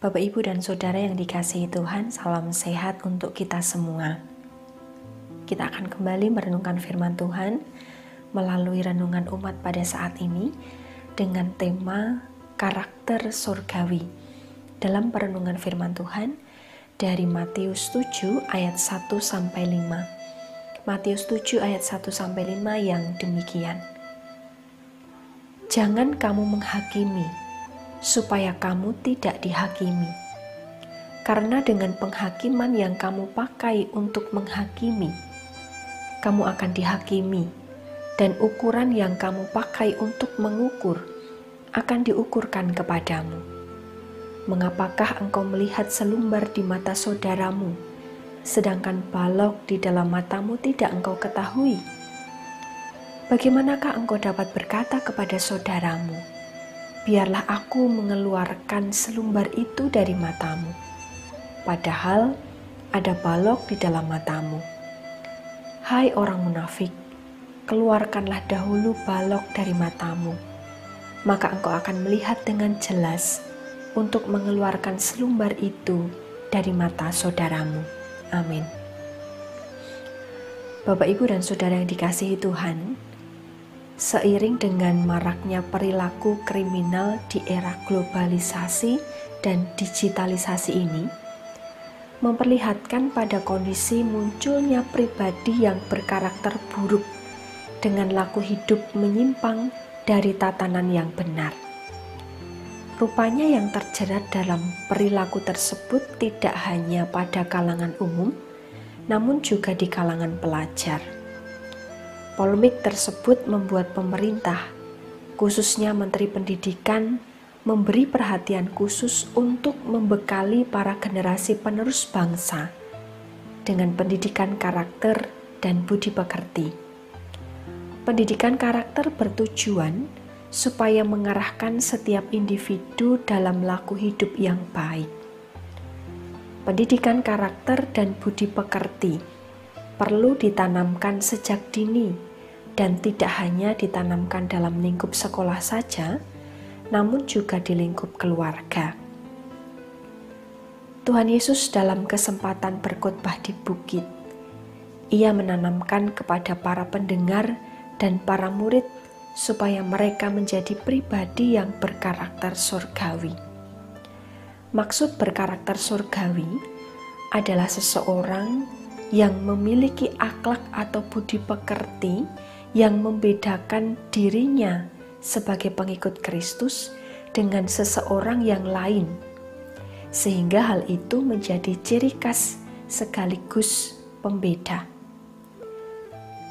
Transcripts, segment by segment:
Bapak, Ibu, dan Saudara yang dikasihi Tuhan, salam sehat untuk kita semua. Kita akan kembali merenungkan firman Tuhan melalui renungan umat pada saat ini dengan tema karakter surgawi. Dalam perenungan firman Tuhan dari Matius 7 ayat 1-5. Matius 7 ayat 1-5 yang demikian. Jangan kamu menghakimi, supaya kamu tidak dihakimi. Karena dengan penghakiman yang kamu pakai untuk menghakimi, kamu akan dihakimi, dan ukuran yang kamu pakai untuk mengukur akan diukurkan kepadamu. Mengapakah engkau melihat selumbar di mata saudaramu, sedangkan balok di dalam matamu tidak engkau ketahui? Bagaimanakah engkau dapat berkata kepada saudaramu, biarlah aku mengeluarkan selumbar itu dari matamu, padahal ada balok di dalam matamu. Hai orang munafik, keluarkanlah dahulu balok dari matamu, maka engkau akan melihat dengan jelas untuk mengeluarkan selumbar itu dari mata saudaramu. Amin. Bapak, Ibu, dan Saudara yang dikasihi Tuhan, seiring dengan maraknya perilaku kriminal di era globalisasi dan digitalisasi ini, memperlihatkan pada kondisi munculnya pribadi yang berkarakter buruk dengan laku hidup menyimpang dari tatanan yang benar. Rupanya yang terjerat dalam perilaku tersebut tidak hanya pada kalangan umum, namun juga di kalangan pelajar. Polemik tersebut membuat pemerintah, khususnya Menteri Pendidikan, memberi perhatian khusus untuk membekali para generasi penerus bangsa dengan pendidikan karakter dan budi pekerti. Pendidikan karakter bertujuan supaya mengarahkan setiap individu dalam laku hidup yang baik. Pendidikan karakter dan budi pekerti perlu ditanamkan sejak dini dan tidak hanya ditanamkan dalam lingkup sekolah saja, namun juga di lingkup keluarga. Tuhan Yesus dalam kesempatan berkhotbah di bukit, Ia menanamkan kepada para pendengar dan para murid supaya mereka menjadi pribadi yang berkarakter surgawi. Maksud berkarakter surgawi adalah seseorang yang memiliki akhlak atau budi pekerti yang membedakan dirinya sebagai pengikut Kristus dengan seseorang yang lain, sehingga hal itu menjadi ciri khas sekaligus pembeda.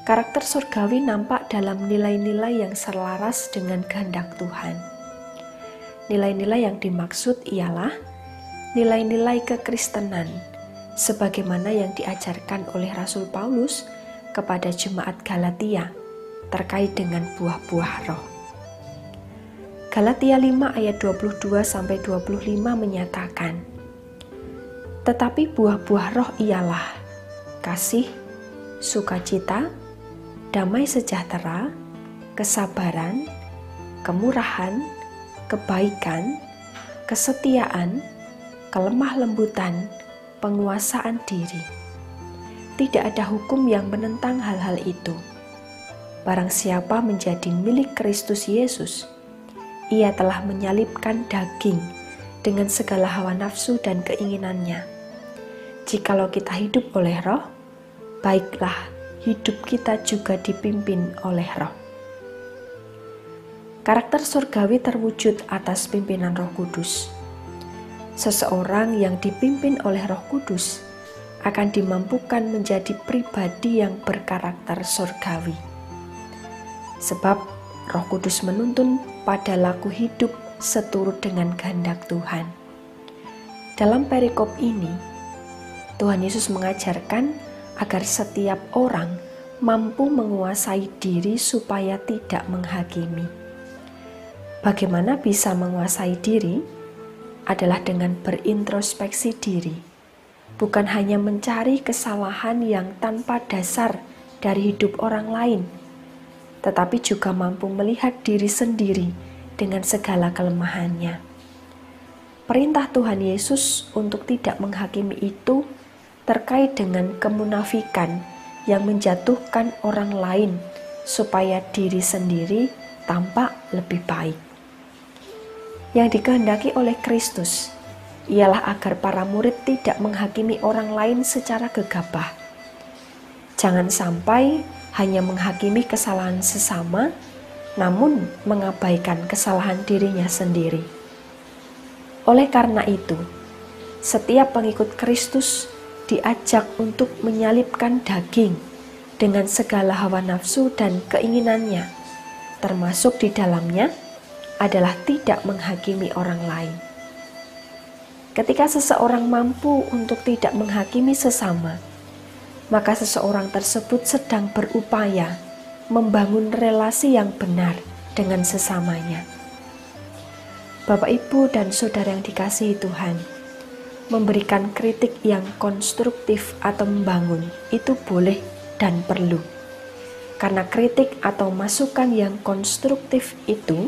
Karakter surgawi nampak dalam nilai-nilai yang selaras dengan kehendak Tuhan. Nilai-nilai yang dimaksud ialah nilai-nilai kekristenan, sebagaimana yang diajarkan oleh Rasul Paulus kepada jemaat Galatia terkait dengan buah-buah roh. Galatia 5 ayat 22-25 menyatakan, tetapi buah-buah roh ialah kasih, sukacita, damai sejahtera, kesabaran, kemurahan, kebaikan, kesetiaan, kelemah lembutan, penguasaan diri. Tidak ada hukum yang menentang hal-hal itu. Barang siapa menjadi milik Kristus Yesus, ia telah menyalibkan daging dengan segala hawa nafsu dan keinginannya. Jikalau kita hidup oleh roh, baiklah hidup kita juga dipimpin oleh roh. Karakter surgawi terwujud atas pimpinan Roh Kudus. Seseorang yang dipimpin oleh Roh Kudus akan dimampukan menjadi pribadi yang berkarakter surgawi. Sebab Roh Kudus menuntun pada laku hidup seturut dengan kehendak Tuhan. Dalam perikop ini, Tuhan Yesus mengajarkan agar setiap orang mampu menguasai diri supaya tidak menghakimi. Bagaimana bisa menguasai diri? Adalah dengan berintrospeksi diri, bukan hanya mencari kesalahan yang tanpa dasar dari hidup orang lain, tetapi juga mampu melihat diri sendiri dengan segala kelemahannya. perintah Tuhan Yesus untuk tidak menghakimi itu terkait dengan kemunafikan yang menjatuhkan orang lain supaya diri sendiri tampak lebih baik. Yang dikehendaki oleh Kristus ialah agar para murid tidak menghakimi orang lain secara gegabah. Jangan sampai hanya menghakimi kesalahan sesama, namun mengabaikan kesalahan dirinya sendiri. Oleh karena itu, setiap pengikut Kristus diajak untuk menyalipkan daging dengan segala hawa nafsu dan keinginannya, termasuk di dalamnya adalah tidak menghakimi orang lain. Ketika seseorang mampu untuk tidak menghakimi sesama, maka seseorang tersebut sedang berupaya membangun relasi yang benar dengan sesamanya. Bapak, Ibu, dan Saudara yang dikasihi Tuhan, memberikan kritik yang konstruktif atau membangun itu boleh dan perlu. Karena kritik atau masukan yang konstruktif itu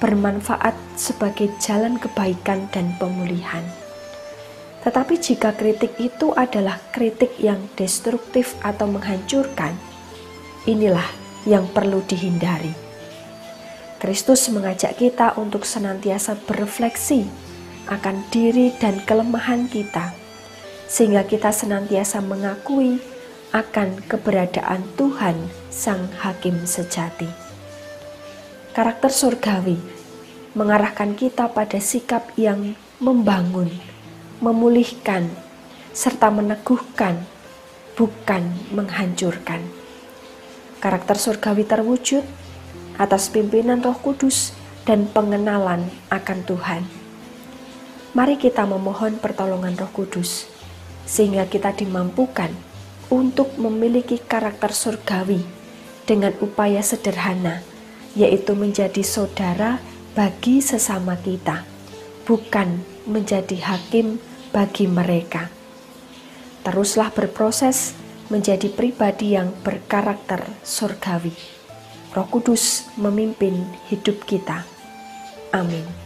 bermanfaat sebagai jalan kebaikan dan pemulihan. Tetapi jika kritik itu adalah kritik yang destruktif atau menghancurkan, inilah yang perlu dihindari. Kristus mengajak kita untuk senantiasa berefleksi akan diri dan kelemahan kita, sehingga kita senantiasa mengakui akan keberadaan Tuhan Sang Hakim sejati. Karakter surgawi mengarahkan kita pada sikap yang membangun, memulihkan, serta meneguhkan, bukan menghancurkan. Karakter surgawi terwujud atas pimpinan Roh Kudus dan pengenalan akan Tuhan. Mari kita memohon pertolongan Roh Kudus, sehingga kita dimampukan untuk memiliki karakter surgawi dengan upaya sederhana, yaitu menjadi saudara bagi sesama kita, bukan menjadi hakim bagi mereka. Teruslah berproses menjadi pribadi yang berkarakter surgawi. Roh Kudus memimpin hidup kita. Amin.